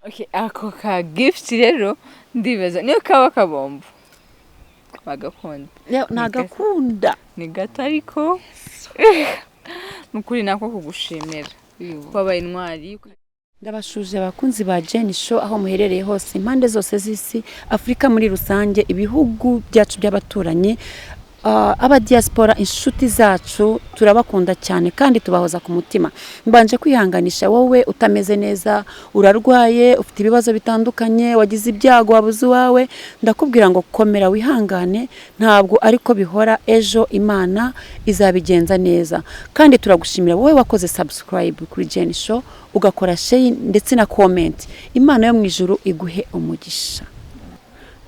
Okay, ako ka gift rero ndibaza niyo kaba kabombo bagakunda nagakunda ni gato ariko nukuri nako kugushimira kwabaye intwari. ndabashuje abakunzi ba Jenny Show aho muherereye hose impande zose z'isi Afrika muri rusange ibihugu byacu by'abaturanyi aba diaspora inshuti zacu turabakunda cyane kandi tubahoza ku mutima. Mbanje kwihanganisha wowe utameze neza, urarwaye, ufite ibibazo bitandukanye, wagize ibyago wabuze wawe, ndakubwira ngo komera wihangane, ntabwo ariko bihora, ejo Imana izabigenza neza. Kandi turagushimira wowe wakoze subscribe kuri Jenny Show, ugakora share ndetse na comment. Imana yo mu ijuru iguhe umugisha.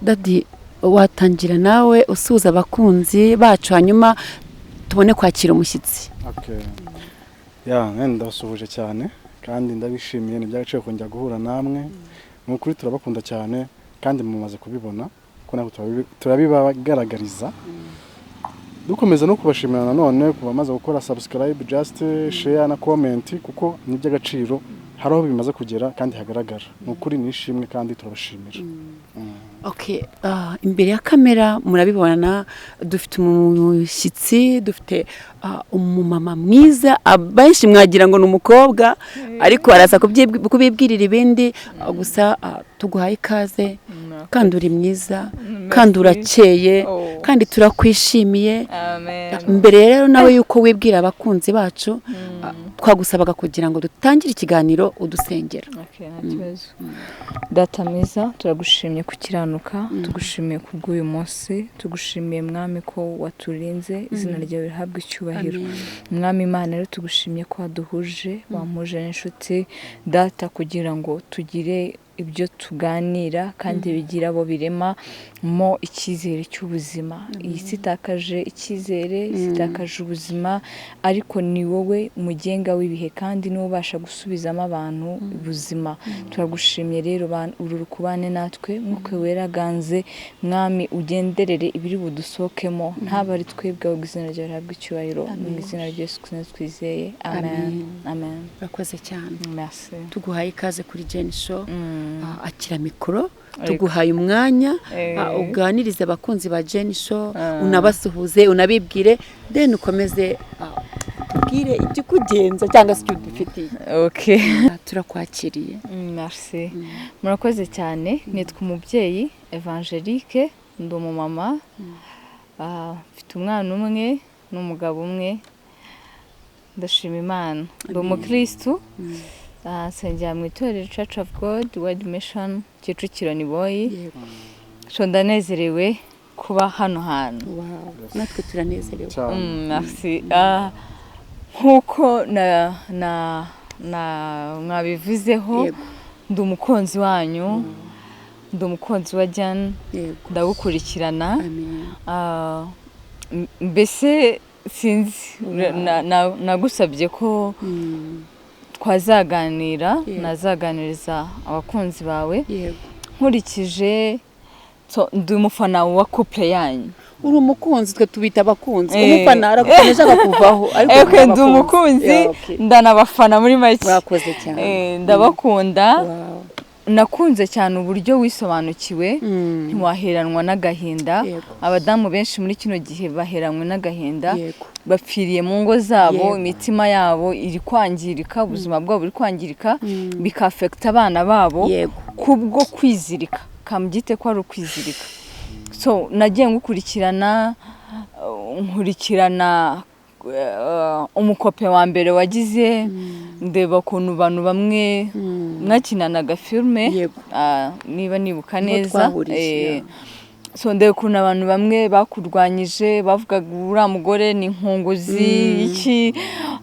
Daddy, watangira nawe usuza abakunzi bacu hanyuma tubone kwakira umushyitsi. Okay. Ndabasuhuje cyane kandi ndabishimiye n'ibyagaciye kongera guhura namwe. N'ukuri turabakunda cyane kandi mumaze kubibona ko nako turabibagaragariza. Dukomeza no kubashimira nanone kuba maze gukora subscribe, just share na comment kuko n'ibyagaciro haraho bimaze kugera kandi hagaragara. N'ukuri nishimwe kandi turabashimira. Okay, imbere ya kamera murabibona dufite umushyitsi, dufite umumama mwiza, abenshi mwagira ngo n'umukobwa ariko araza kubibwirira ibindi, gusa tuguhaye ikaze kandi uri mwiza kandi urakeye kandi turakwishimiye. Mbere rero nawe yuko wibwira abakunzi bacu twagusabaga kugira ngo dutangire ikiganiro udusengera. Data mwiza turagushimye kukiranuka, tugushimiye kubw'uyu munsi, tugushimiye mwami ko waturinze, izina ryawe rihabwe icyubahiro. Mwami Imana rero tugushimiye ko waduhuje, wampuje n'inshuti data kugira ngo tugire ibyo tuganira kandi bigira abo birema mo icyizere cy'ubuzima. Iyi sitakaje icyizere, sitakaje ubuzima, ariko ni wowe mugenga w'ibihe kandi niwe ubasha gusubizamo abantu ubuzima. Turagushimye rero ururu kubane natwe, mwuka wera ganze mwami ugenderere ibiri budusohokemo, ntaba ari twebwe ahubwo izina ryawe rihabwe icyubahiro. Mu izina rya Yesu Kristo twizeye, amen. Amen. Urakoze cyane. Merci. Tuguhaye ikaze kuri Jenny Show. Akira mikoro, tuguhaye umwanya uganirize abakunzi ba Jenny Show, unabasuhuze, unabibwire, then ukomeze ubwire icyo kugenza cyangwa se icyo dufitiye. Okay. Turakwakiriye. Merci. Murakoze cyane. Nitwa umubyeyi Evangelique, ndi umumama, mfite umwana umwe n'umugabo umwe. Ndashima Imana. Ndi umukristo. Nsengera mu itorero Church of God World Mission Kicukiro ni boy. So ndanezerewe kuba hano hantu. Natwe turanezerewe. Merci. Nkuko mwabivuzeho, ndi umukunzi wanyu, ndi umukunzi wa Jan, ndagukurikirana. Mbese sinzi nagusabye ko twazaganira, nazaganiriza abakunzi bawe. Nkurikije ndi umufana wa couple yanyu. Uri umukunzi, twe tubita abakunzi. Umufana arakomeje kuvaho ariko ndi umukunzi, ndanabafana muri make. Murakoze cyane. Ndabakunda. Nakunze cyane uburyo wisobanukiwe, ntiwaheranwa n'agahinda. Abadamu benshi muri kino gihe baheranwe n'agahinda, bapfiriye mu ngo zabo, imitima yabo iri kwangirika, ubuzima bwabo buri kwangirika, bikafekta abana babo kubwo kwizirika. Kambyite ko ari ukwizirika. So nagiye ngukurikirana, nkurikirana umukope wa mbere wagize, ndeba ukuntu abantu bamwe mwakinanaga filme, niba nibuka neza. So ndeba ukuntu abantu bamwe bakurwanyije, bavugaga uriya mugore ni inkunguzi, iki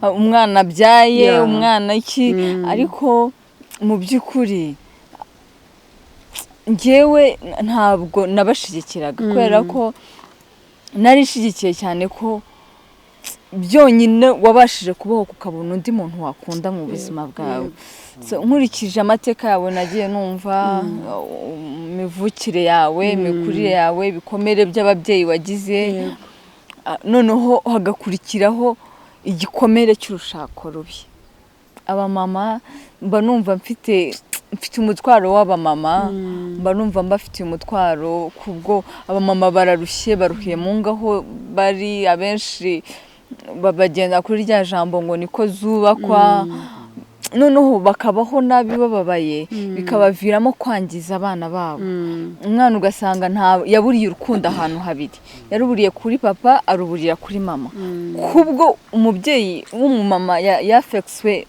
umwana abyaye, umwana iki. Ariko mu by'ukuri njyewe ntabwo nabashigikiraga, kubera ko nari nshigikiye cyane ko byonyine wabashije kubaho kukabona undi muntu wakunda mu buzima bwawe. Nkurikije amateka yawe nagiye numva, imivukire yawe, imikurire yawe, ibikomere by'ababyeyi wagize, noneho hagakurikiraho igikomere cy'urushako rubi. Abamama mba numva mfite mfite umutwaro w'abamama mba numva mbafitiye umutwaro kubwo abamama baruhiye mu ngaho bari abenshi babagenda kuri rya jambo ngo niko zubakwa noneho bakabaho nabi bababaye bikabaviramo kwangiza abana babo umwana ugasanga yaburiye urukundo ahantu habiri yaruburiye kuri papa aruburira kuri mama kubwo umubyeyi w'umumama yafexwe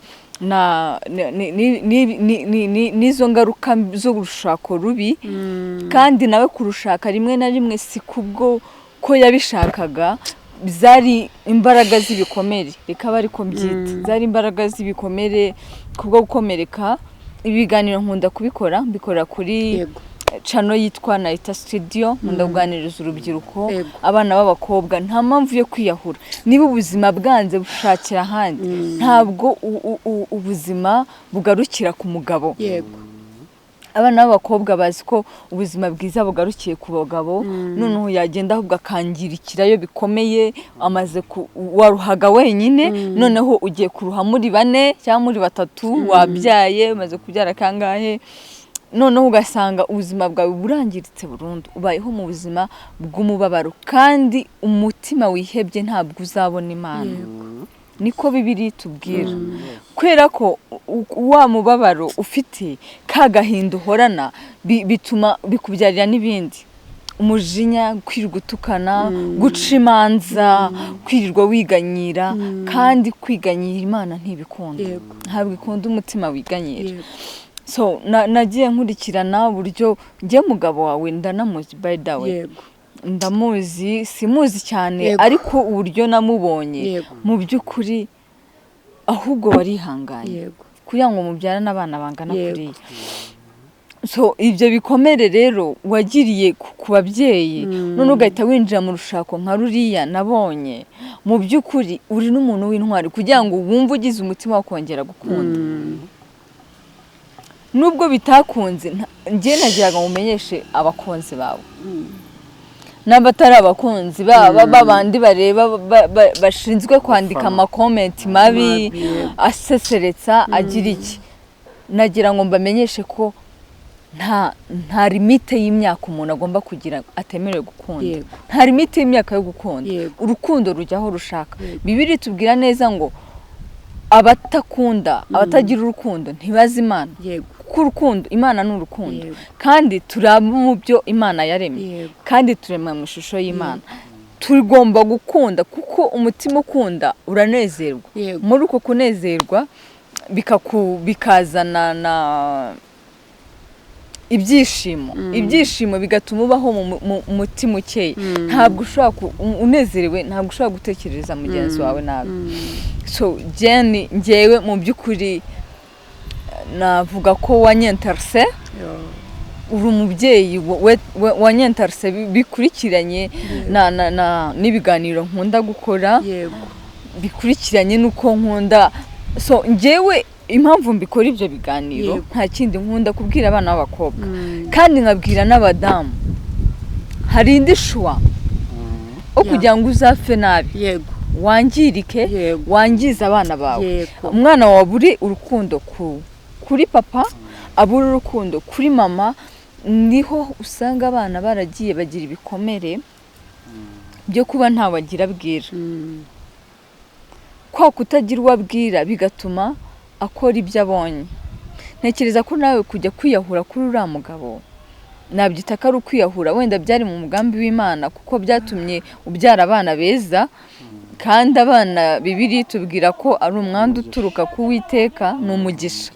n'izo ngaruka zo gushaka rubi kandi nawe kurushaka rimwe na rimwe si kubwo ko yabishakaga zari imbaraga z'ibikomere bikaba ariko mbyita zari imbaraga z'ibikomere kubwo gukomereka ibiganiro nkunda mbikora kuri channel yitwa Naita Studio nkunda kuganiriza urubyiruko abana b'abakobwa nta mpamvu yo kwiyahura niba ubuzima bwanze bushakira ahandi ntabwo ubuzima bugarukira ku mugabo abana b'abakobwa bazi ko ubuzima bwiza bugarukiye ku bagabo noneho yagenda ahubwo akangirikirayo bikomeye amaze waruhaga wenyine noneho ugiye kuruha muri 4 cyangwa muri 3 wabyaye umaze kubyara kangahe noneho ugasanga ubuzima bwawe burangiritse burundu ubayeho mu buzima bw'umubabaro kandi umutima wihebye ntabwo uzabona Imana niko Bibiri tubwira kwera ko wa mubabaro ufite kagahinda uhorana bituma bikubyarira n'ibindi umujinya kwirugutukana guca imanza kwirirwa wiganyira kandi kwiganyira Imana ntibikunda ntabwo ikunda umutima wiganyira so nagiye nkurikirana uburyo ngiye mugabo wawe ndanamuzi by the way ndamuzi simuzi cyane ariko uburyo namubonye mu byukuri ahubwo warihanganye kugira ngo mubyarana abana bangana kuri so ibyo bikomere rero wagiriye ku babyeyi none ugahita winjira mu rushako nka ruriya nabonye mu byukuri uri n'umuntu w'intwari kugira ngo wumve ugize umutima wo kongera gukunda nubwo bitakunze ngiye nagiraga mumenyeshe abakunzi bawe n'abatari abakunzi babandi bareba bashinzwe kwandika amakomenti mabi aseseretsa agira iki nagira ngo mbamenyeshe ko nta limite y'imyaka umuntu agomba kugira atemerewe gukunda nta limite y'imyaka yo gukunda urukundo rujyaho rushaka Bibiri tubwira neza ngo abatakunda abatagira urukundo ntibazi Imana kuko urukundo Imana ni urukundo kandi turaba mu byo Imana yaremye kandi turemwa mu ishusho y'Imana tugomba gukunda kuko umutima ukunda uranezerwa muri uko kunezerwa bikazana na ibyishimo bigatuma ubaho mu mutima ukeye ntabwo ushobora unezerewe ntabwo ushobora gutekereza mugenzi wawe nabi so Jenny ngewe mu byukuri navuga ko wanyentarse uri umubyeyi wanyentarse bikurikiranye n'ibiganiro nkunda gukora bikurikiranye nuko nkunda so ngewe impamvu mbikora ibyo biganiro nta kindi nkunda kubwira abana b'abakobwa kandi nkabwira n'abadamu hari indi shuwa kugira ngo uzapfe nabi wangirike wangiza abana bawe umwana wawe uri urukundo kuri papa abura urukundo kuri mama niho usanga abana baragiye bagira ibikomere byo kuba ntawagira bwira kwa kutagira uwabwira bigatuma akora ibyo abonye ntekereza ko nawe kujya kwiyahura kuri uriya mugabo nabyita ko ari ukwiyahura wenda byari mu mugambi w'Imana kuko byatumye ubyara abana beza kandi abana Bibiri tubwira ko ari umwanda uturuka ku Uwiteka ni umugisha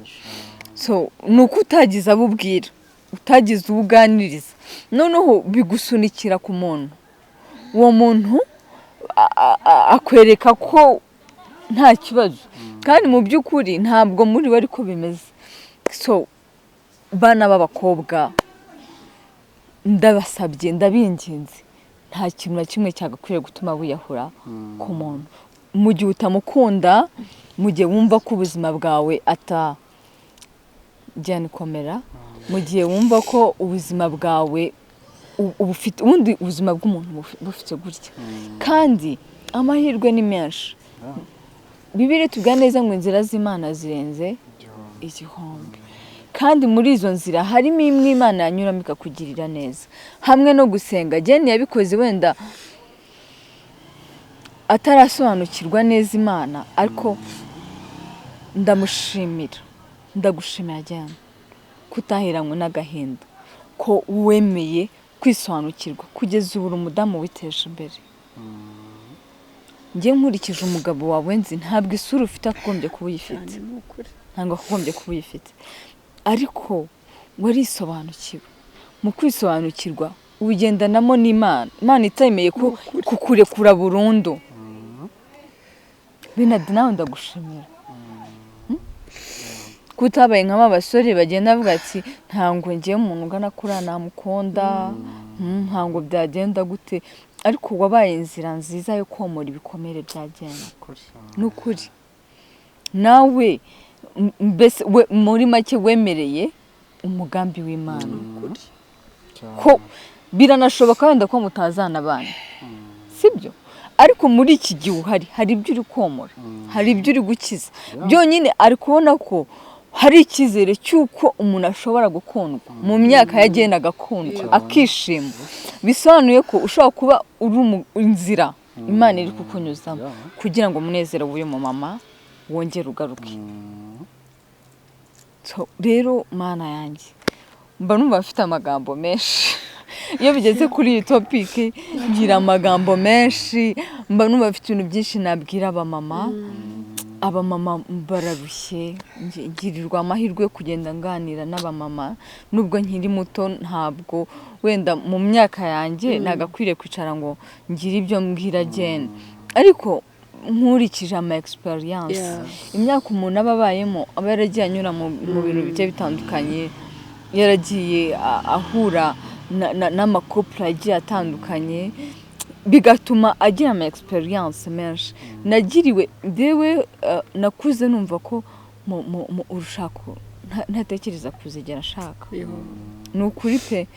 so nuko utagize abubwira utagize ubuganiriza noneho bigusunikira ku muntu uwo muntu akwereka ko nta kibazo kandi mu byukuri ntabwo muri bari ko bimeze so bana b'abakobwa ndabasabye ndabinginze nta kintu na kimwe cyagakwiye gutuma wiyahura ku muntu mu gihe utamukunda mu gihe wumva ko ubuzima bwawe komera mu gihe wumva ko ubuzima bwawe ubufite ubundi ubuzima bw'umuntu bufite gutya kandi amahirwe ni menshi Bibiri tubwira neza ngo inzira z'Imana zirenze igihombi kandi muri izo nzira harimo imwe Imana yanyuramo ikakugirira neza hamwe no gusenga. Jeni yabikoze wenda atarasobanukirwa neza Imana, ariko ndagushimira Jeni kutahiranywe n'agahinda, ko wemeye kwisobanukirwa kugeza ubu umudamu witeje imbere. Njye nkurikije umugabo wawe nzi ntabwo isura ufite akogombye kuba uyifite, ntabwo akogombye kuba uyifite, ariko warisobanukiwe. Mu kwisobanukirwa ubigendanamo n'Imana, Imana itemeye kukurekura burundu. Benadi nawe ndagushimira kutabaye nk'aba basore bagenda bavuga ati ntango ngiye umuntu ungana kuriya namukunda, ntango byagenda gute, ariko wabaye inzira nziza yo komora ibikomere byagenda n'ukuri. Nawe mbese muri make wemereye umugambi w'Imana, ko biranashoboka wenda ko mutazana abana, sibyo? Ariko muri iki gihe hari ibyo uri komora, hari ibyo uri gukiza byonyine. ari kubona ko hari icyizere cy'uko umuntu ashobora gukundwa mu myaka yagendaga akundwa akishima. Bisobanuye ko ushobora kuba uri inzira Imana iri kukunyuzamo kugira ngo umunezero w'uyu mama wongere ugaruke. Rero Mana yanjye mba numva mfite amagambo menshi iyo bigeze kuri iyi topic, ngira amagambo menshi, mba numva mfite ibintu byinshi nabwira abamama bararushye. Ngirirwa amahirwe yo kugenda nganira n'abamama nubwo nkiri muto, ntabwo wenda mu myaka yanjye nagakwiriye kwicara ngo ngire ibyo mbwira Jeni, ariko nkurikije ama experience imyaka umuntu aba abayemo, aba yaragiye anyura mu bintu bigiye bitandukanye, yaragiye ahura n'amakopera agiye atandukanye, bigatuma agira ama experience menshi. Nagiriwe dewe nakuze numva ko mu urushako ntatekereza kuzigera nshaka. Nukuri pe,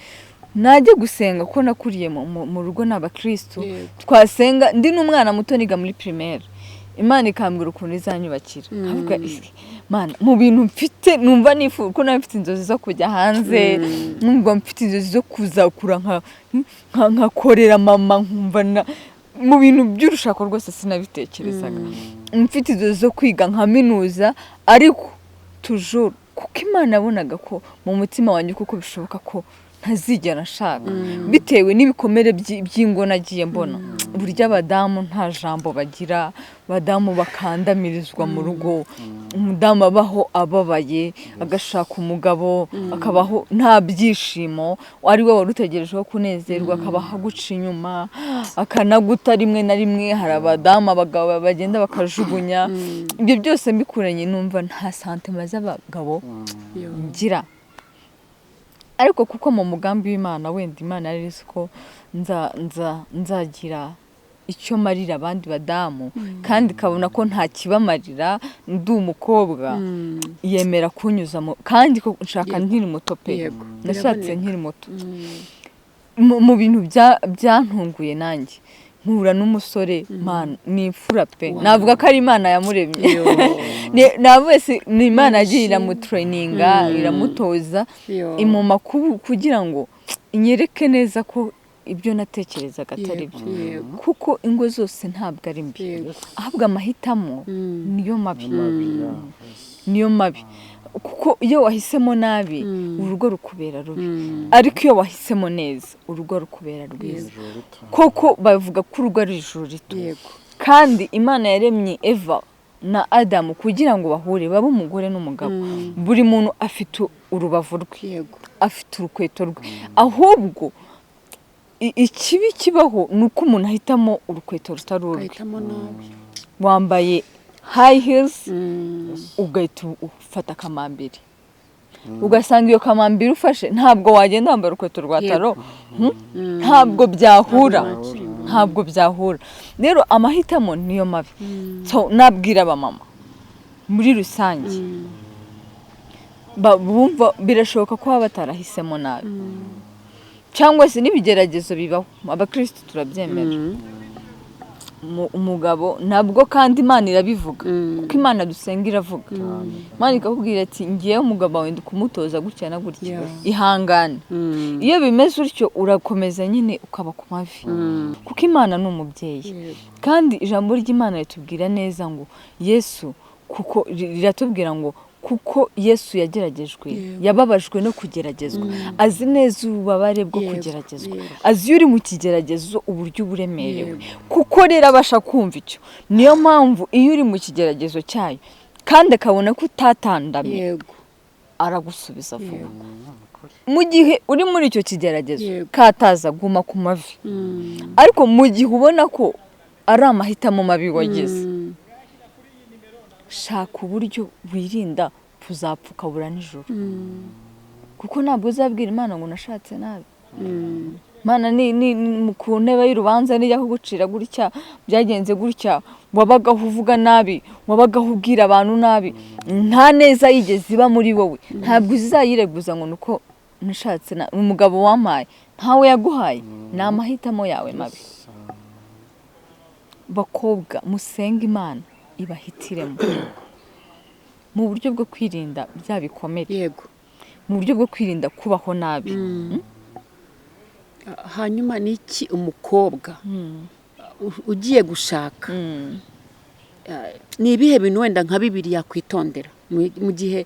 najye gusenga ko nakuriye mu rugo n'abakristo, twasenga ndi n'umwana muto niga muri primaire, Imana ikambwira ukuntu izanyubakira. Avuga Mana, mu bintu mfite numva nifuza ko mfite inzozi zo kujya hanze, numva mfite inzozi zo kuzakura nkakorera mama, nkumva mu bintu by'urushako rwose sinabitekerezaga. Mfite inzozi zo kwiga nkaminuza, ariko toujours kuko Imana yabonaga ko mu mutima wanjye kuko bishoboka ko ntazigera nshaka, bitewe n'ibikomere by'ingo nagiye mbona. Burya abadamu nta jambo bagira, abadamu bakandamirizwa mu rugo, umudamu abaho ababaye, agashaka umugabo akabaho nta byishimo, ari we warutegerejeho kunezerwa, akabaho guca inyuma, akanaguta rimwe na rimwe. Hari abadamu abagabo bagenda bakajugunya. Ibyo byose mbikuranye numva nta santima z'abagabo ngira, ariko kuko mu mugambi w'Imana wenda Imana yari izi ko nzagira icyo marira abandi badamu, kandi kabona ko nta kibamarira, ndi umukobwa, yemera kunyuzamo, kandi ko nshaka nkiri muto pe, nashatse nkiri muto. Mu bintu byantunguye nanjye mpura n'umusore, Mana nifura pe, navuga ko ari Imana yamuremye. Wese ni Imana yagiye iramutraininga, iramutoza imuma kugira ngo inyereke neza ko ibyo natekerezaga atari byo, kuko ingo zose ntabwo ari mbi, ahubwo amahitamo niyo mabi. Kuko iyo wahisemo nabi urugo rukubera rubi, ariko iyo wahisemo neza urugo rukubera rwiza. Koko bavuga ko urugo ari ijuru rito, kandi Imana yaremye Eva na Adamu kugira ngo bahure babe umugore n'umugabo. Buri muntu afite urubavu rwe, afite urukweto rwe, ahubwo ikibi kibaho nuko umuntu ahitamo urukweto rutari urwe. Wambaye high heels ugahita ufata kamambiri, ugasanga iyo kamambiri ufashe ntabwo wagenda wambara urukweto rwa taro, ntabwo byahura. Rero amahitamo niyo mabi. Nabwira abamama muri rusange, bumva birashoboka ko baba batarahisemo nabi, cyangwa se n'ibigeragezo bibaho, abakristo turabyemera, umugabo nabwo kandi Imana irabivuga kuko Imana dusenga iravuga Imana ikakubwira ati ngiye umugabo wawe ndi kumutoza gutya na gutya ihangane iyo bimeze utyo urakomeza nyine ukaba ku mavi kuko Imana ni umubyeyi kandi ijambo ry'Imana ritubwira neza ngo Yesu kuko riratubwira ngo kuko Yesu yageragejwe yababajwe no kugeragezwa azi neza ububabare bwo kugeragezwa azi iyo uri mu kigeragezo uburyo uburemerewe kuko rero abasha kumva icyo niyo mpamvu iyo uri mu kigeragezo cyayo kandi akabona ko utatandamye aragusubiza vuba mu gihe uri muri icyo kigeragezo kataza guma ku mavi ariko mu gihe ubona ko ari amahitamo mabi wagize shaka uburyo wirinda kuzapfa ukabura nijoro kuko ntabwo uzabwira Imana ngo nashatse nabi Imana ni ku ntebe y'urubanza nijya kugucira gutya byagenze gutya wabagaho uvuga nabi wabagaho ubwira abantu nabi nta neza yigeze iba muri wowe ntabwo uzayireguza ngo nuko nashatse umugabo wampaye ntawe yaguhaye ni amahitamo yawe mabi bakobwa musenga Imana ibahitiremo mu buryo bwo kwirinda bya bikomere mu buryo bwo kwirinda kubaho nabi hanyuma ni iki umukobwa ugiye gushaka ni ibihe bintu wenda nka bibiri yakwitondera mu gihe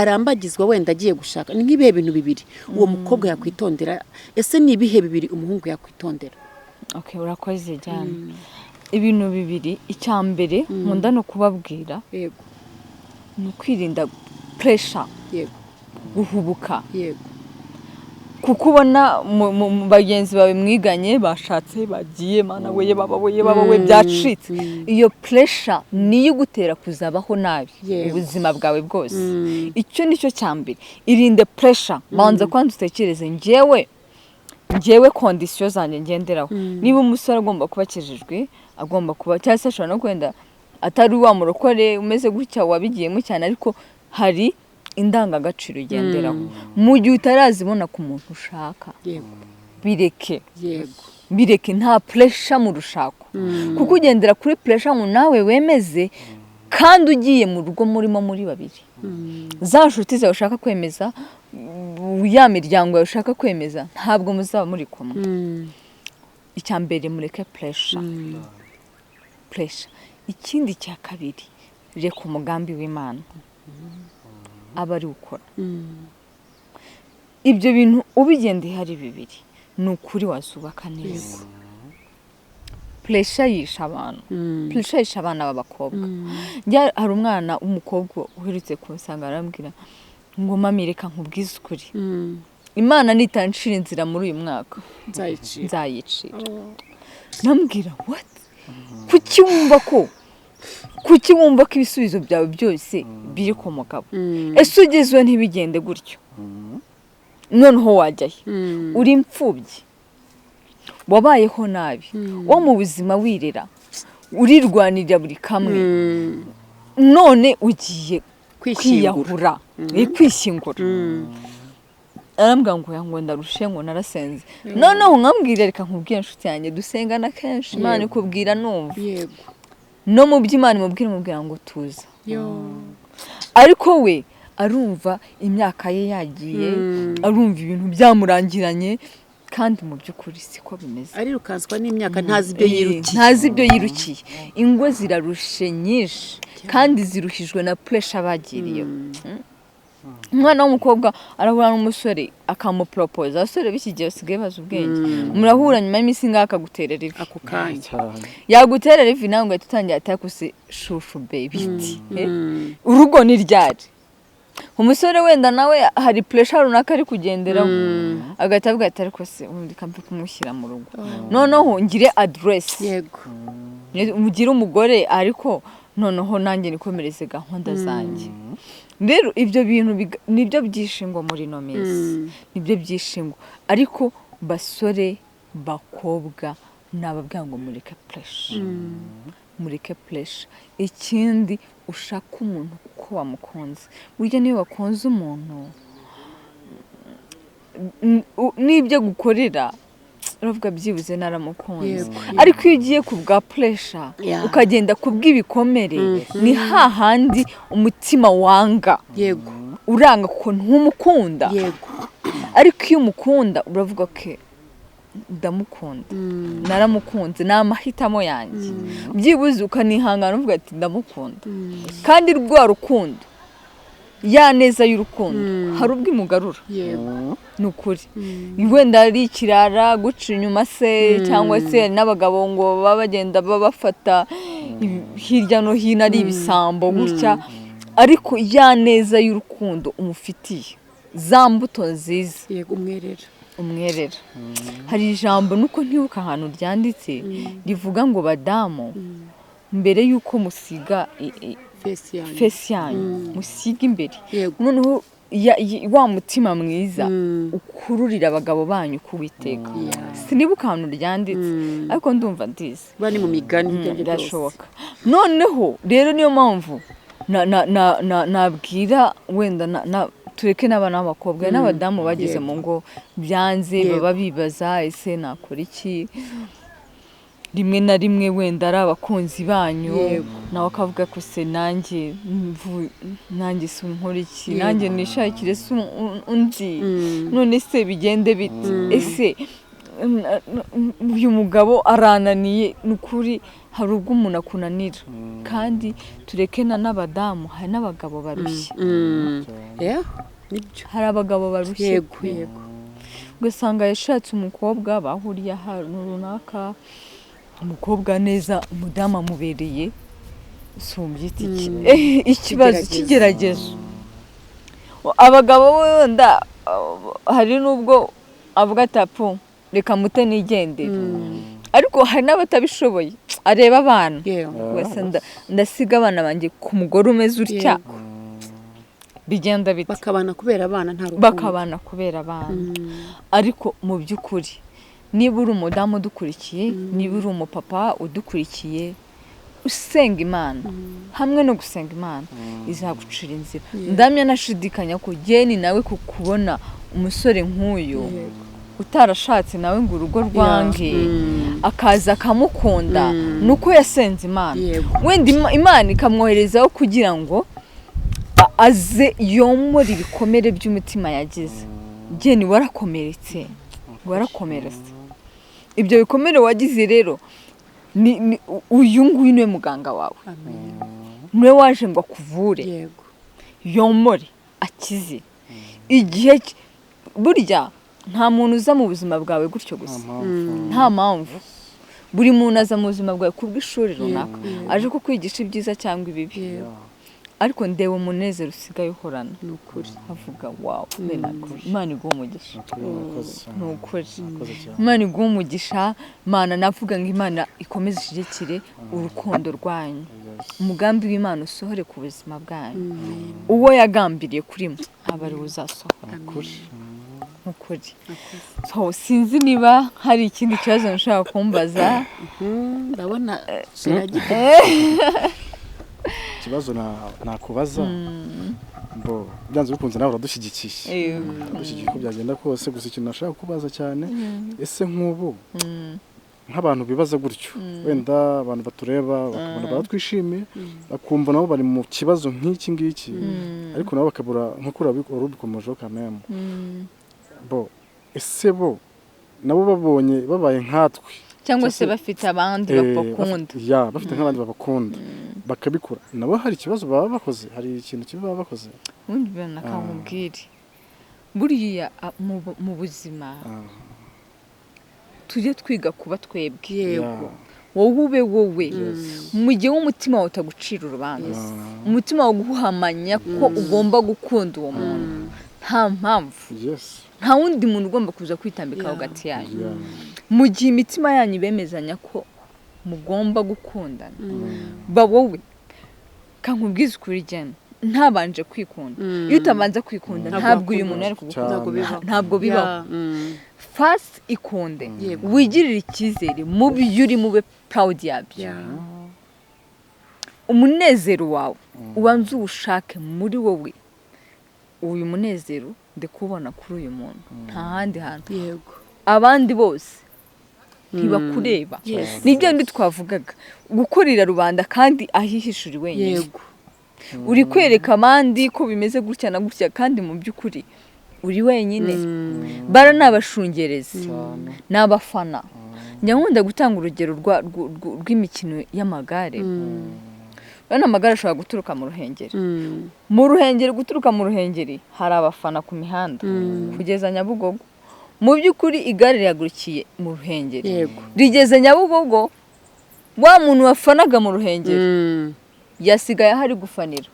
arambagizwa wenda agiye gushaka ni nk'ibihe bintu bibiri uwo mukobwa yakwitondera ese ni ibihe bibiri umuhungu yakwitondera urakoze cyane ibintu bibiri icya mbere nkunda no kubabwira ni ukwirinda pressure guhubuka kuko ubona mu bagenzi bawe mwiganye bashatse bagiye mana we babawe byacitse iyo pressure niyo igutera kuzabaho nabi ubuzima bwawe bwose icyo nicyo cya mbere irinde pressure banza kwanza utekereze ngewe kondisiyo zanjye ngenderaho niba umusore agomba kuba akijijwe agomba kuba cyangwa se ashobora no kwenda atari wa murokore umeze gutya wabigiyemo cyane ariko hari indangagaciro ugenderaho mu gihe utarazibona ku muntu ushaka bireke nta pressure mu rushako kuko ugendera kuri pressure ngo nawe wemeze kandi ugiye mu rugo murimo muri babiri za nshuti zawe ushaka kwemeza ya miryango yawe ushaka kwemeza ntabwo muzaba muri kumwe icya mbere mureke pressure ikindi cya kabiri reka umugambi w'Imana aba ari gukora ibyo bintu ubigendeye hari bibiri ni ukuri wazubaka neza pressure yisha abantu pressure yisha abana b'abakobwa hari umwana w'umukobwa uherutse kumusanga arambwira ngo mami reka nkubwize ukuri Imana nitanshira inzira muri uyu mwaka nzayicira nambwira what kuki wumva ko ibisubizo byawe byose biri ku mugabo ese ugezwe ntibigende gutyo noneho wajyayo uri imfubyi wabayeho nabi wo mu buzima wirera urirwanirira buri kamwe none ugiye kwiyahura kwishyingura arambwira ngo ndarushe ngo narasenze noneho nkambwira reka nkubwire inshuti yanjye dusengana kenshi Imana ikubwira numva no mu by'Imana imubwira ngo tuza ariko we arumva imyaka ye yagiye arumva ibintu byamurangiranye kandi mu by'ukuri siko bimeze arirukanswa n'imyaka ntazi ibyo yirukiye ingo zirarushe nyinshi kandi ziruhijwe na pressure bagiriye umwana w'umukobwa arahura n'umusore akamupropose abasore b'iki gihe basigaye bazi ubwenge murahura nyuma y'iminsi ngaho akaguterera ivi ako kanya yaguterera ivi nawe ngo utangiye atakuse shushu baby urugo ni ryari umusore wenda nawe hari pressure runaka ari kugenderaho agahita avuga ati ariko se ubundi kampe kumushyira mu rugo noneho ngire address mugire umugore ariko noneho nanjye nikomereze gahunda zanjye rero ibyo bintu nibyo byishingo muri no minsi nibyo byishingo ariko basore bakobwa nababwira ngo mureke pressure ikindi ushaka umuntu uko wamukunze burya niyo wakunze umuntu n'ibyo gukorera uravuga byibuze naramukunze ariko iyo ugiye ku bwa pressure ukagenda ku bw'ibikomere ni hahandi umutima wanga yego uranga kuko ntumukunda yego ariko iyo umukunda uravuga ke ndamukunda naramukunze ni amahitamo yanjye byibuze ukanihangana uvuga ati ndamukunda kandi rwa rukundo ya neza y'urukundo hari ubwo imugarura ni ukuri wenda ari ikirara guca inyuma se cyangwa se n'abagabo ngo baba bagenda babafata hirya no hino ari ibisambo gutya ariko ya neza y'urukundo umufitiye za mbuto nziza yego umwerera hari ijambo nuko ntibuka ahantu ryanditse rivuga ngo badamu mbere y'uko musiga fesi yanyu musiga imbere noneho wa mutima mwiza ukururira abagabo banyu kuwiteka sinibuka ahantu ryanditse ariko ndumva ndizi bari mu migani birashoboka noneho rero niyo mpamvu nabwira wenda tureke n'abana b'abakobwa n'abadamu bageze mu ngo byanze baba bibaza ese nakora iki rimwe na rimwe wenda ari abakunzi banyu nawe akavuga ko se nanjye si nkora iki nanjye nishakire se undi none se bigende bite ese uyu mugabo arananiye ni ukuri hari ubwo umuntu akunanira kandi tureke n'abadamu hari n'abagabo barushye hari abagabo barushye ugasanga yashatse umukobwa bahuriye ahantu runaka umukobwa neza umudamu amubereye usumbye ikibazo kigerageje abagabo wenda hari n'ubwo avuga atapu reka mute nigendere ariko hari n'abatabishoboye areba abana ndasiga abana banjye ku mugore umeze utya bigenda bite bakabana kubera abana nta rukundo bakabana kubera abana ariko mu by'ukuri niba uri umudamu udukurikiye niba uri umupapa udukurikiye usenga imana hamwe no gusenga imana izagucira inzira ndamya nashidikanya ko geni nawe kukubona umusore nk'uyu utarashatse nawe ngo urugo rwange akaza akamukunda nuko yasenze imana wenda imana ikamwoherezaho kugira ngo aze yomora ibikomere by'umutima yagize geni warakomeretse ibyo bikomere wagize rero uyu nguyu niwe muganga wawe niwe waje ngo akuvure yomore akize igihe burya nta muntu uza mu buzima bwawe gutyo gusa nta mpamvu buri muntu aza mu buzima bwawe kubw'ishuri runaka aje kukwigisha ibyiza cyangwa ibibi ariko ndeba umunezero usigaye uhorana ni ukuri avuga wawu imana iguha umugisha ni ukuri imana iguha umugisha imana navuga ngo imana ikomeze ishyigikire urukundo rwanyu umugambi w'imana usohore ku buzima bwanyu uwo yagambiriye kuri mwe aba ari uzasohora ukuri sinzi niba hari ikindi kibazo nshaka kumbaza ndabona kiragita ikibazo nakubaza mbo byanze bikunze nawe uradushyigikiye ko byagenda kose gusa ikintu nashaka kubaza cyane ese nk'ubu nk'abantu bibaza gutyo wenda abantu batureba bakabona baratwishimiye bakumva nabo bari mu kibazo nk'iki ngiki ariko nabo bakabura nk'uko urabikomojeho kameme bo ese bo nabo babaye nkatwe cyangwa se bafite abandi babakunda bafite nk'abandi babakunda bakabikora nabo hari ikibazo baba bakoze hari ikintu kibi baba bakoze ubundi nakamubwire buriya mu buzima tujye twiga kuba twebwe wowe mu gihe w'umutima wawe utagucira urubanza umutima wawe guhamanya ko ugomba gukunda uwo muntu nta mpamvu nta wundi muntu ugomba kuza kwitambika hagati yanyu mu gihe imitima yanyu bemezanya ko mugomba gukundana ba wowe kankubwiza ukuri gena ntabanje kwikunda iyo utabanza kwikunda ntabwo uyu muntu ari kugukunda ntabwo bibaho fast ikunde wigirire icyizere mu byo uri mube proud yabyo umunezero wawe ubanze uwushake muri wowe uyu munezero ndikubona kuri uyu muntu nta handi hantu abandi bose ntibakureba nibyo ndi twavugaga gukorera rubanda kandi ahihishuri wenyine yego uri kwereka abandi ko bimeze gutya na gutya kandi mu by'ukuri uri wenyine bara n'abashungerezi n'abafana njya nkunda gutanga urugero rw'imikino y'amagare bano amagare ashobora guturuka mu ruhengeri guturuka mu ruhengeri hari abafana ku mihanda kugeza Nyabugogo mu by'ukuri igare ryagurukiye mu ruhengeri rigeze Nyabugogo wa muntu wafanaga mu ruhengeri yasigaye hari gufanira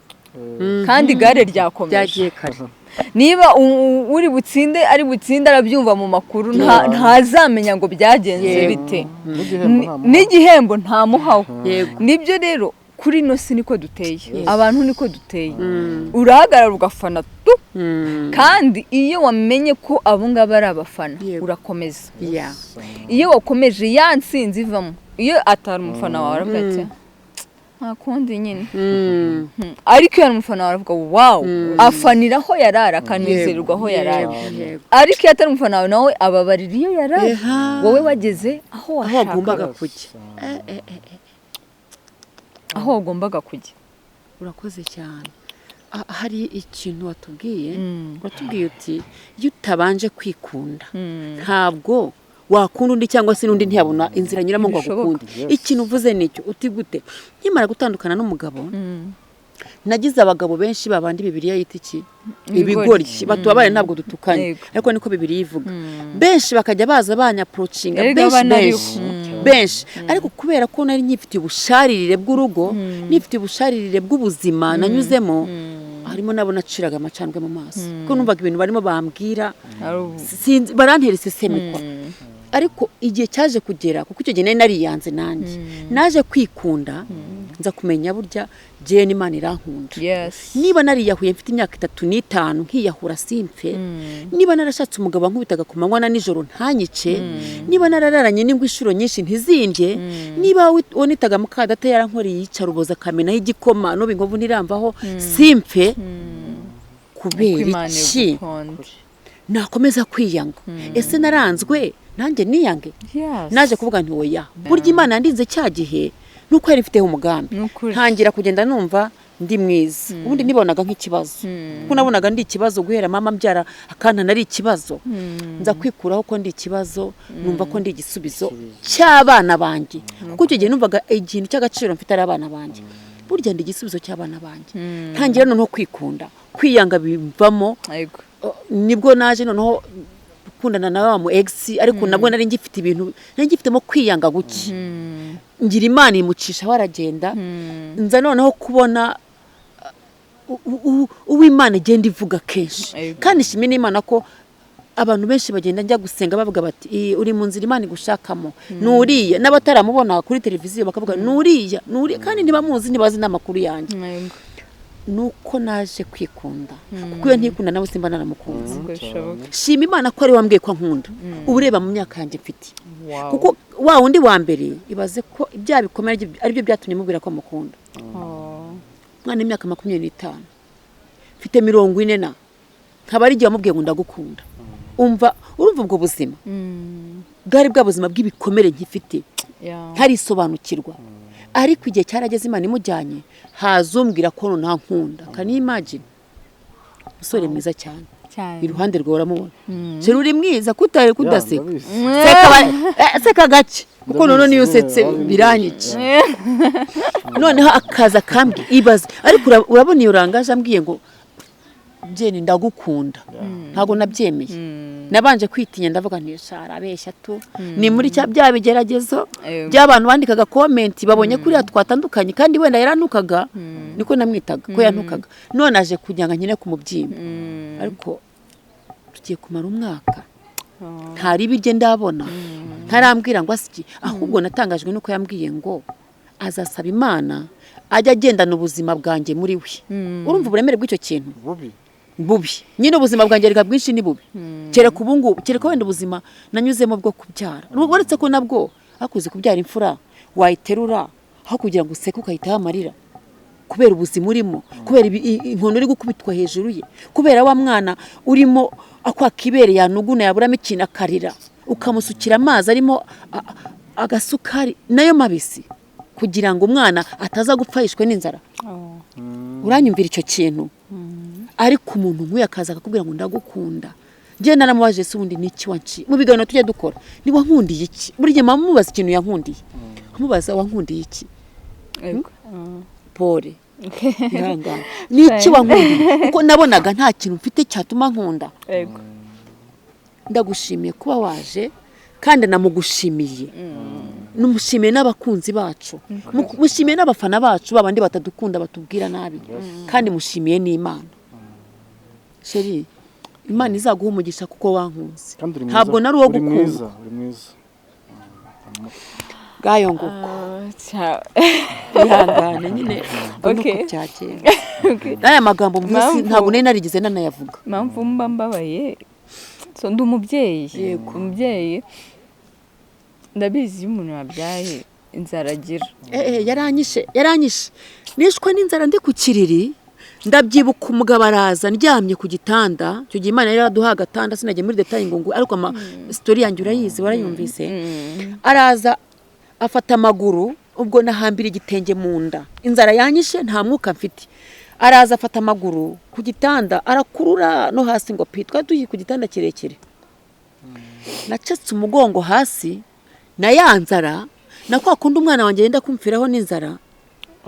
kandi igare ryakomeje niba uri butsinde ari butsinde arabyumva mu makuru ntazamenya ngo byagenze bite n'igihembo ntamuhaho nibyo rero kuri no si niko duteye abantu niko duteye urahagarara ugafana tu kandi iyo wamenye ko abo ngabo ari abafana urakomeza iyo wakomeje ya ntsinzi ivamo iyo atari umufana wawe aravuga ati nta kundi nyine ariko iyo ari umufana wawe aravuga wow afaniraho yarara akanezererwa aho yarara ariko iyo atari umufana wawe nawe ababarira iyo yarara wowe wageze aho wagombaga kujya aho wagombaga kujya urakoze cyane hari ikintu watubwiye uti iyo utabanje kwikunda ntabwo wakunda undi cyangwa se n'undi ntiyabona inzira nyuramo ngo agukunde ikintu uvuze nicyo uti gute nkimara gutandukana n'umugabo nagize abagabo benshi babandi Bibiliya yita iki ibigori batubabaye ntabwo dutukanye ariko niko Bibiliya ivuga benshi bakajya baza banyaprocinga benshi ariko kubera ko nari nyifitiye ubusharirire bw'urugo nifitiye ubusharirire bw'ubuzima nanyuzemo harimo nabo naciraga amacandwe mu maso ko numvaga ibintu barimo bambwira barantera isesemi kwa ariko igihe cyaje kugera kuko icyo gihe nari nariyanze nanjye naje kwikunda nza kumenya burya je n'Imana irankunda niba nariyahuye mfite imyaka 3 nkiyahura simfe niba narashatse umugabo wankubitaga ku manywa na nijoro ntanyice niba narararanye n'ingwishuro nyinshi ntizindye niba wonitaga mukadata yarankoreye yicaruboza kamena y'igikoma no bingovu niramvaho simfe kubera iki nakomeza kwiyanga ese naranzwe nanjye niyange naje kuvuga nti oya burya Imana yandinze cya gihe nuko yari ifite umugambi ntangira kugenda numva ndi mwiza ubundi nibonaga nk'ikibazo kuko nabonaga ndi ikibazo guhera mama mbyara akanta nari ikibazo nza kwikuraho ko ndi ikibazo numva ko ndi igisubizo cy'abana banjye kuko icyo gihe numvaga ikintu cy'agaciro mfite ari abana banjye burya ndi igisubizo cy'abana banjye ntangira noneho kwikunda kwiyanga bivamo nibwo naje noneho kundana na wa mu ex ariko nabwo nari ngifite ibintu nari ngifitemo kwiyanga guki ngira Imana imucisha waragenda nza noneho kubona uw'Imana igenda ivuga kenshi kandi shimye n'Imana ko abantu benshi bagenda njya gusenga bavuga bati uri mu nzira Imana igushakamo nuriya n'abataramubona kuri televiziyo bakavuga nuriya kandi ntibamuzi ntibazi n'amakuru yanjye nuko naje kwikunda kuko iyo ntikunda nawe simba naramukunze shima Imana ko ari wambwiye ko nkunda ubureba mu myaka yanjye mfite kuko wa wundi wa mbere ibaze ko ibya bikomeye ari byo byatumye mubwira ko mukunda mwana imyaka 25 mfite 40 nkaba ari giye wamubwiye ngo ndagukunda urumva ubwo buzima bwari bwa buzima bw'ibikomere nkifite ntarisobanukirwa ariko igihe cyarageze Imana imujyanye hazumbwira ko nta nkunda can you imagine musore mwiza cyane iruhande rwe uramubona je uri mwiza kutare kudaseka seka gace kuko none niyo usetse biranyice noneho akaza kambi ibaze ariko urabona iyo rangaje ambwiye ngo Jeni ndagukunda ntago nabyemeye nabanje kwitinya ndavuga nti shara abeshya tu ni muri cya byabigeragezo by'abantu bandikaga comment babonye kuri twatandukanye kandi wenda yarantukaga niko namwitaga ko yantukaga none aje kujyanga nyine ku mubyimba ariko tugiye kumara umwaka ntari birye ndabona ntarambwira ngo asiki ahubwo natangajwe nuko yambwiye ngo azasaba Imana ajya agendana ubuzima bwanjye muri we urumva uburemere bw'icyo kintu bubi nyine ubuzima bwanjye rega bwinshi ni bubi kereka ubungu kereka wenda ubuzima nanyuzemo bwo kubyara uretse ko nabwo akuze kubyara imfura wayiterura aho kugira ngo useke ukahita amarira kubera ubuzima urimo kubera inkono iri gukubitwa hejuru ye kubera wa mwana urimo akwakibere yanuguna yaburamo ikintu akarira ukamusukira amazi arimo agasukari nayo mabisi kugira ngo umwana ataza gupfa yishwe n'inzara. Uranyumvira icyo kintu? Ariko umuntu nk'uyu akaza akakubwira ngo ndagukunda, njye naramubaje se ubundi niki wanci mu biganiro tujye dukora, ni wankundiye iki? Buri gihe mubaza ikintu yankundiye, amubaza wankundiye iki? Pole irangana niki wankundiye, kuko nabonaga nta kintu mfite cyatuma nkunda. Ndagushimiye kuba waje kandi namugushimiye. Numushimiye n'abakunzi bacu, mushimiye n'abafana bacu babandi batadukunda batubwira nabi, kandi mushimiye n'Imana. Sheri, Imana izaguha umugisha kuko wankunze, ntabwo nari uwo gukunda. Uri mwiza Gayo nguko ihangane nyine nuko cyagenda. N'aya magambo mvuze ntabwo nari narigize nanayavuga. Mpamvu mba mbabaye so ndi umubyeyi. Yego umubyeyi ndabizi iyo umuntu yabyaye inzara agira. Yaranyishe nishwe n'inzara ndi ku kiriri. Ndabyibuka umugabo araza ndyamye ku gitanda, icyo gihe Imana yari yaduha agatanda, sinagiye muri detail ngo ariko story yanjye urayizi warayumvise. Araza afata amaguru, ubwo nahambira igitenge mu nda, inzara yanyishe nta mwuka mfite. Araza afata amaguru ku gitanda arakurura no hasi ngo pitwa duhi ku gitanda kirekire. Nacetse umugongo hasi na yanzara, na kwa kundi umwana wanjye yenda kumfiraho n'inzara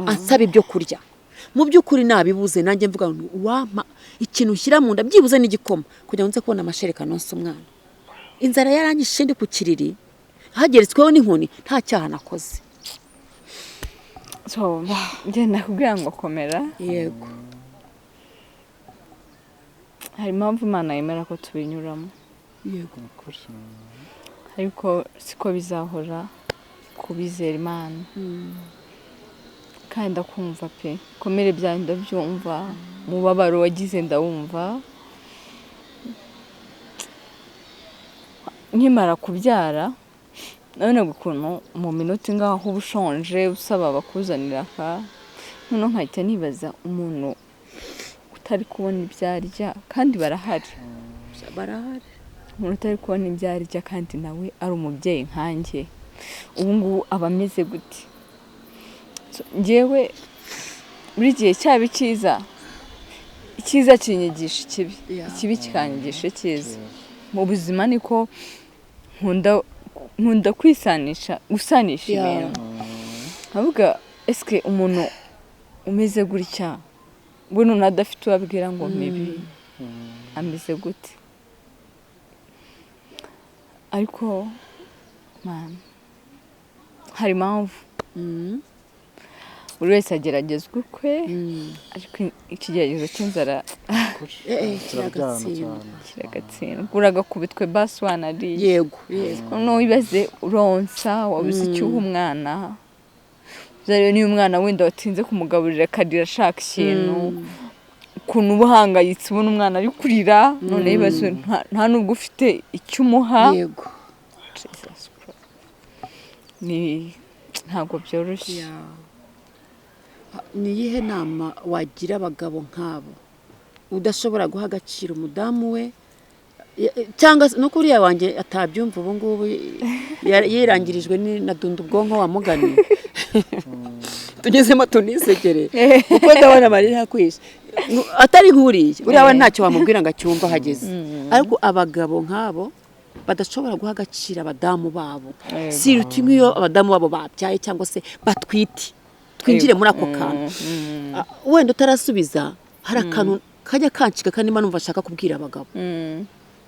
ansaba ibyo kurya. Mu by'ukuri nabibuze nanjye mvuga ngo wampa ikintu nshyira mu nda byibuze n'igikoma kugira ngo nze kubona amashereka nonse umwana. Inzara yaranyishe ndi ku kiriri, hageretsweho n'inkoni, nta cyaha nakoze. So njye nakubwira ngo komera. Yego hari impamvu Imana yemera ko tubinyuramo. Yego ariko siko bizahora kubizera Imana. Kandi ndakumva pe, komere byanjye ndabyumva, mubabaro wagize ndawumva. Nkimara kubyara none gukuntu mu minota ngaho ubushonje usaba bakuzanira ka none nkahita nibaza umuntu utari kubona ibyarya kandi barahari. Umuntu utari kubona ibyarya kandi nawe ari umubyeyi nkanjye, ubu ngubu aba ameze gute? Njyewe buri gihe cyaba icyiza kinyigisha ikibi, ikibi kikanyigisha icyiza. Mu buzima niko nkunda gusanisha ibintu. Avuga eske umuntu umeze gutya buno nadafite ubabwira ngo mibi ameze gute? Ariko man hari impamvu buri wese ageragezwa ukwe, ariko ikigeragezo cy'inzara kiragatsindwa. Uragakubitwe basi wanariye. Yego wibaze uronsa wabuze icyo uha umwana. Rero niyo umwana wenda watinze kumugaburira kadira ashaka ikintu, ukuntu ubuhangayitse ubona umwana ari kurira, none yibaze nta nubwo ufite icyo umuha. Yego ntabwo byoroshye. Ni iyihe nama wagira abagabo nk'abo udashobora guha agaciro umudamu we, cyangwa no kuriya wanjye atabyumva ubu ngubu yirangirijwe na dunda ubwonko wa mugani tugezemo tunisegere kuko ndabona amarira akwishe atari nkuriye uriya we ntacyo wamubwira ngo acyumva hageze. Ariko abagabo nk'abo badashobora guha agaciro abadamu babo, si rutimwe iyo abadamu babo babyaye cyangwa se batwite. Twinjire muri ako kantu wenda utarasubiza, hari akantu kajya kancika kandi mba numva ashaka kubwira abagabo.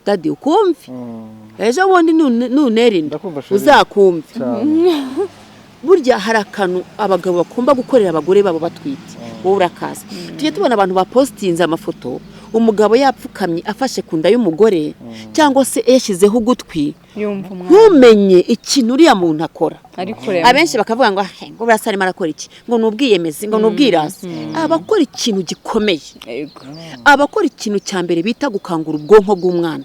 Dadi ukumve ejo bundi nunerinda uzakumve. Burya hari akantu abagabo bakumva gukorera abagore babo batwite, wowe urakaza. Tujye tubona abantu bapostinze amafoto umugabo yapfukamye afashe kunda y'umugore cyangwa se yashyizeho ugutwi, ntumenye ikintu uriya muntu akora. Abenshi bakavuga ngo ngo burasari marakora iki, ngo nubwiyemezi, ngo nubwirasi. Abakora ikintu gikomeye, abakora ikintu cya mbere bita gukangura ubwonko bw'umwana.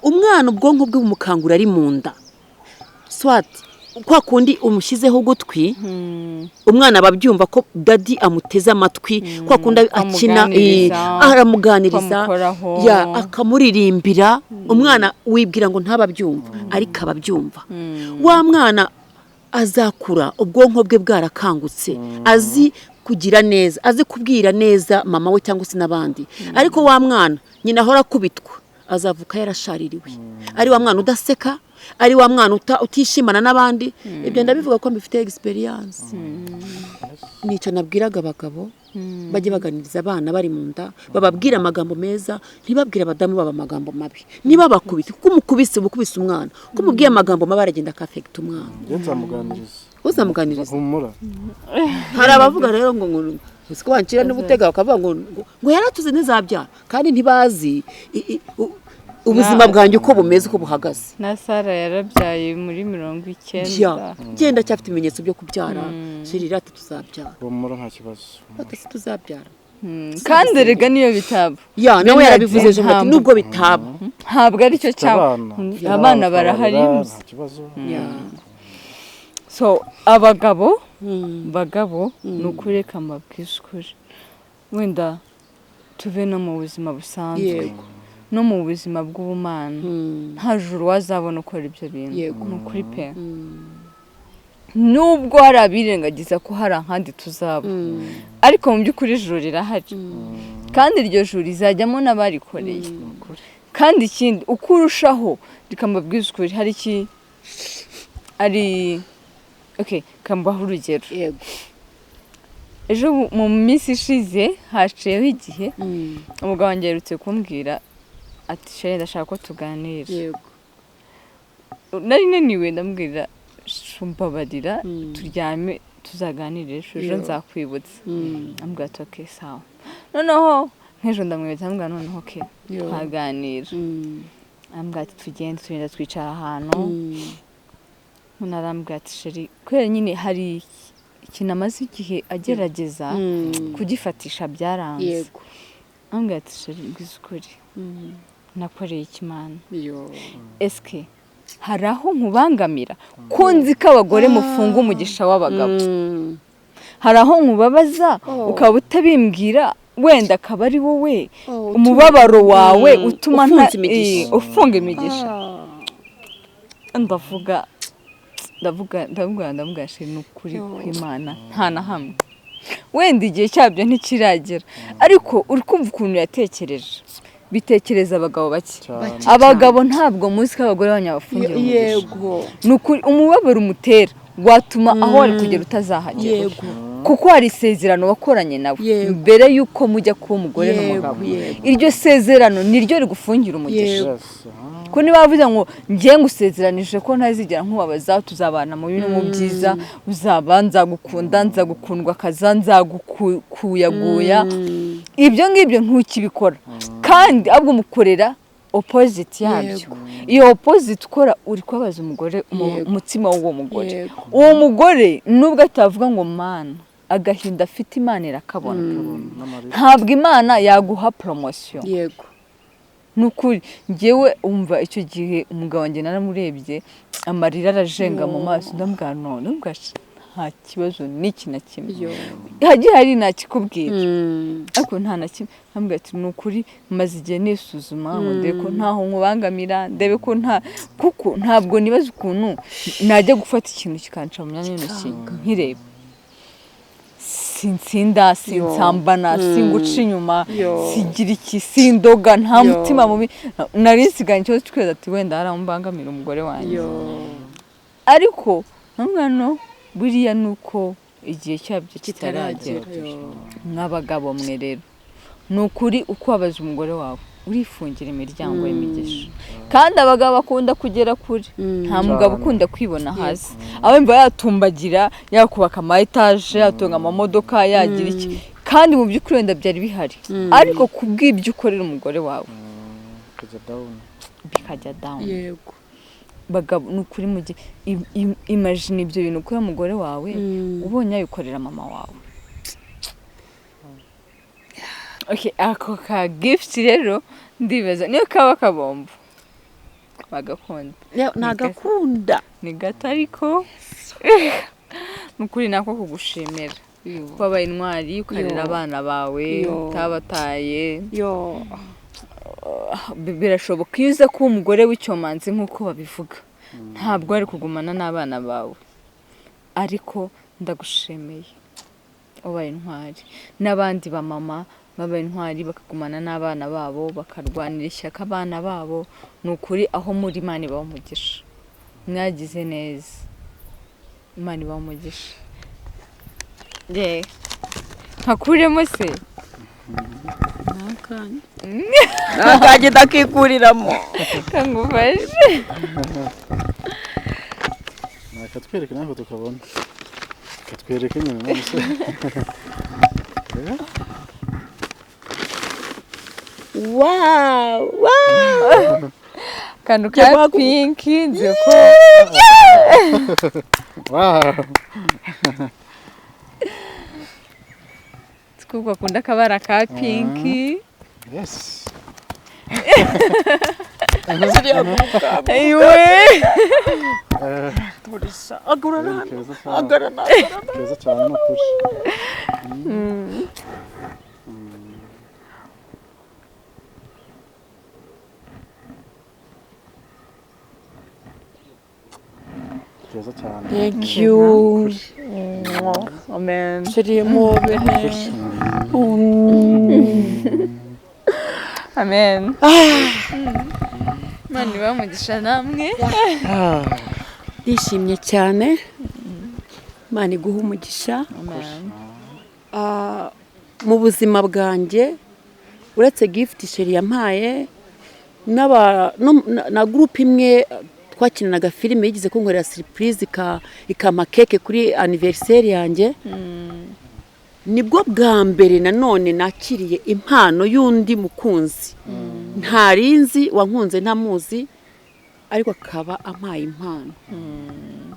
Umwana ubwonko bwe bumukangura ari mu nda. Swat kwa kundi umushyizeho ugutwi umwana ababyumva ko dadi amuteze amatwi kwa kundi akina aramuganiriza akamuririmbira umwana wibwira ngo ntababyumva ariko ababyumva wa mwana azakura ubwonko bwe bwarakangutse azi kugira neza azi kubwira neza mama we cyangwa se n'abandi ariko wa mwana nyina ahora akubitwa azavuka yarashaririwe ari wa mwana udaseka ari wa mwana utishimana n'abandi ibyo ndabivuga ko mbifite experience nicyo nabwiraga abagabo bajye baganiriza abana bari mu nda bababwira amagambo meza ntibabwire abadamu baba amagambo mabi niba bakubise kuko umukubise umwana ko mubwiye amagambo mabi aragenda akafekta umwana uzamuganiriza humura hari abavuga rero ngo usiko wancira n'ubutega bakavuga ngo yaratuze n'izabyara kandi ntibazi ubuzima bwanjye uko bumeze uko buhagaze na Sara yarabyaye muri 90 genda cyafite ibimenyetso byo kubyara shirira ati tuzabyara humura nta kibazo ati tuzabyara kandi rega niyo bitaba nawe yarabivuze ejo ati nubwo bitaba ntabwo ari cyo cyaba abana barahari nta kibazo so abagabo nukureka mabwishuri wenda tuve no mu buzima busanzwe no mu buzima bw'ubumana nta juru wazabona ukora ibyo bintu nukuri pe nubwo hari abirengagiza ko hari ahandi tuzaba ariko mu by'ukuri ijuru rirahari kandi iryo juru rizajyamo n'abarikoreye kandi ikindi uko urushaho rikamabwiza ukuri hari iki ari kambaho urugero ejo mu minsi ishize haciyeho igihe umugabo wanjye yarutse kumbwira ati sheri ndashaka ko tuganira nari naniwe ndambwira shumbabarira turyame tuzaganire ejo nzakwibutsa ambwira ati okay sawa noneho nk'ejo ndamwibutsa ambwira noneho okay twaganira ambwira ati tugenda twicara ahantu narambwira ati sheri kubera nyine hari ikintu amaze igihe agerageza kugifatisha byaranze ambwira ati sheri mbwiza ukuri nakoreye ikimana eske hari aho nkubangamira ko nzi ko abagore mufunga umugisha w'abagabo hari aho nkubabaza ukaba utabimbwira wenda akaba ari wowe umubabaro wawe utuma ufunga imigisha ndavuga sheri n'ukuri kw'Imana nta na hamwe wenda igihe cyabyo ntikiragera ariko uri kumva ukuntu yatekereje bitekereza abagabo bake abagabo ntabwo muzi ko abagore banyabafungira n'ukuri umubabaro umutera watuma aho wari kugera utazahagera kuko hari isezerano wakoranye nawe mbere yuko mujya kuba umugore n'umugabo iryo sezerano niryo rigufungira umugisha ko niba bavuze ngo ngiye ngusezeranije ko ntazigera nkubabaza tuzabana mu bintu mu byiza uzabanza gukunda nzagukundwa kaza nzagukuyaguya ibyo ngibyo ntukibikora kandi ahubwo mukorera opposite yabyo iyo opposite ukora uri kubabaza umugore umutima w'uwo mugore uwo mugore nubwo atavuga ngo mana agahinda afite Imana irakabona ntabwo Imana yaguha promotion nukuri ngewe umva icyo gihe umugabo wanjye naramurebye amarira arajenga mu maso ndambwira none nta kibazo n'iki na kimwe hagiye hari nakikubwira ariko nta na kimwe ndambwira ati nukuri maze igihe nisuzuma ngo ndebe ko ntaho nkubangamira ndebe ko kuko ntabwo nibaza ukuntu najya gufata ikintu kikanca mu myanya y'intoki nkireba sinsinda sinsambana singuca inyuma sigira iki sindoga nta mutima mubi nari nsiganye cyo tweza ati wenda harambangamira umugore wanjye ariko nkano buriya nuko igihe cyabyo kitaragera nk'abagabo mwe rero nukuri uko wabaza umugore wawe urifungira imiryango y'imigisha kandi abagabo bakunda kugera kure nta mugabo ukunda kwibona hasi abemba yatumbagira yakubaka ama etage yatunga amamodoka yagira iki kandi mu by'ukuri wenda byari bihari ariko kubw'ibyo ukorera umugore wawe bikajya down yego bagabo nukuri mu gihe imagine ibyo bintu ukora umugore wawe ubonye ayikorera mama wawe okay ako ka gift rero ndibaza niyo kaba kabombo bagakunda nagakunda ni gato ariko nukuri nako kugushimira kuba wabaye intwari ukarera abana bawe utabataye birashoboka iyo uza kuba umugore w'icyomanzi nk'uko babivuga ntabwo ari kugumana n'abana bawe ariko ndagushimiye wabaye intwari n'abandi bamama babaye intwari bakagumana n'abana babo bakarwanira ishyaka abana babo ni ukuri aho muri Imana ibaha umugisha mwagize neza Imana ibaha umugisha nkakuremo se nakajye ndakikuriramo kangufashe nakatwereke nako tukabona katwereke nyine nose wow kantu ka pinki nziko wow kuko akunda akabara ka pinki yes ayiwe agarana keza cyane n'ukuri keza cyane thank you amen kirimo bene amen Imana ibaha umugisha namwe ndishimye cyane Imana iguha umugisha amen mu buzima bwanjye uretse gift sheri yampaye na group imwe twakinanaga filime yigize kunkorera surprise ikama keke kuri anniversaire yanjye nibwo bwa mbere nanone nakiriye impano y'undi mukunzi ntarinzi wankunze ntamuzi ariko akaba ampaye impano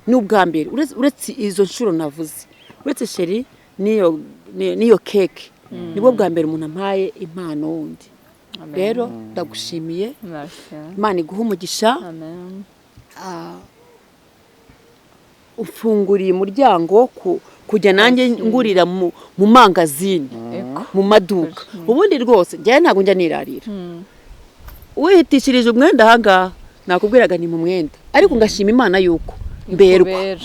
n'ubwa mbere uretse izo nshuro navuze uretse sheri niyo keke nibwo bwa mbere umuntu ampaye impano wundi rero ndagushimiye Imana iguha umugisha ufunguriye umuryango kujya nanjye ngurira mu mangazini mu maduka ubundi rwose njye ntabwo njya nirarira wihitishirije umwenda ahangaha nakubwiraga ni mu mwenda ariko ngashima Imana yuko mberwa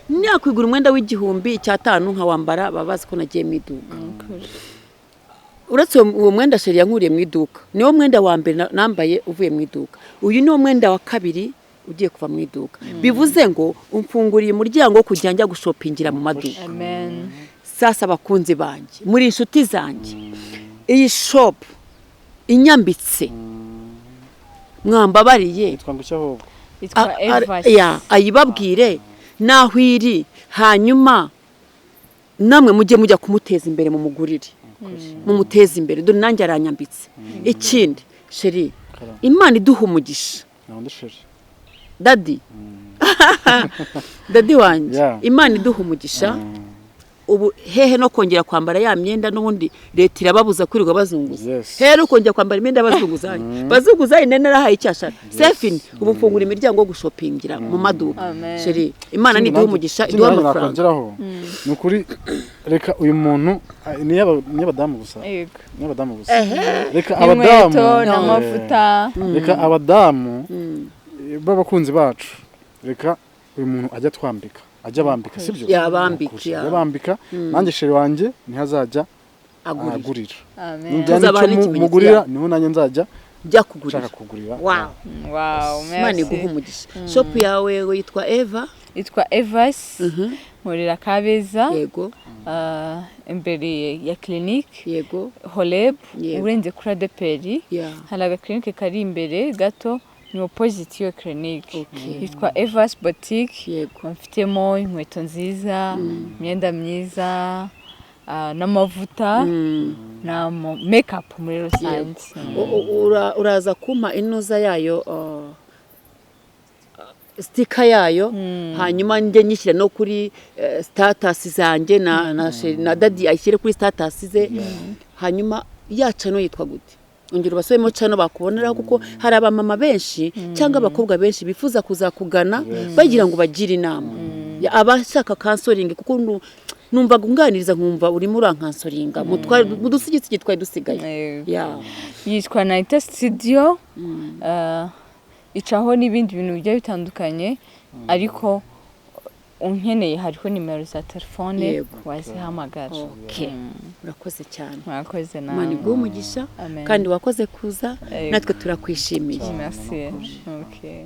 nakwigura umwenda w'igihumbi cy'atanu nkawambara babazi ko nagiye mu iduka uretse uwo mwenda sheri yankuriye mu iduka niwo mwenda wa mbere nambaye uvuye mu iduka uyu niwo mwenda wa kabiri ugiye kuva mu iduka bivuze ngo umfunguriye umuryango wo kujya njya gushopingira mu maduka amen sasa abakunzi banjye muri inshuti zanjye iyi shop inyambitse mwambabariye itwa Evas ayibabwire naho iri hanyuma namwe mujya kumuteza imbere mu mugurire mumuteza imbere dore nanjye aranyambitse ikindi sheri Imana iduha umugisha dadi wanjye Imana iduha umugisha ubu hehe no kongera kwambara ya myenda n'ubundi leta irababuza kwirirwa bazunguza hehe no kongera kwambara imyenda bazunguzayi nene arahaye icyashara sefini ubu mfungura imiryango yo gushopingira mu maduka sheri Imana niduha umugisha iduha amafaranga ni ukuri reka uyu muntu n'abadamu gusa reka abadamu n'amavuta reka abadamu b'abakunzi bacu reka uyu muntu ajya twambika ajya bambika sibyo yabambika nanjye sheri wanjye ntihazajya agurira mugurira niho nanjye nzajya jya kugurira wow Imana iguha umugisha shop yawe yitwa itwa Evas nkorera Kabeza yego imbere ya clinique yego Holeb urenze kuri Adeperi hari aga clinique kari imbere gato ni opposite yo clinique yitwa Evas Boutique mfitemo inkweto nziza imyenda myiza n'amavuta na makeup muri rusange uraza kumpa inoza yayo sticker yayo hanyuma njye nyishyira no kuri status zanjye na dadi ayishyire kuri status ze hanyuma yaca no yitwa gute ongera ubasubemo cyane bakuboneraho kuko hari abamama benshi cyangwa abakobwa benshi bifuza kuzakugana bagira ngo bagire inama abashaka counseling kuko numva gunganiriza nkumva urimo urankansoringa mu dusigitsigi twari dusigaye yitwa Naita Studio icaho n'ibindi bintu bijya bitandukanye ariko unkeneye hariho nimero za telefone wazihamagara. Urakoze cyane. Mwakoze nawe. Imana iguhe umugisha kandi wakoze kuza natwe turakwishimiye. Merci. Okay.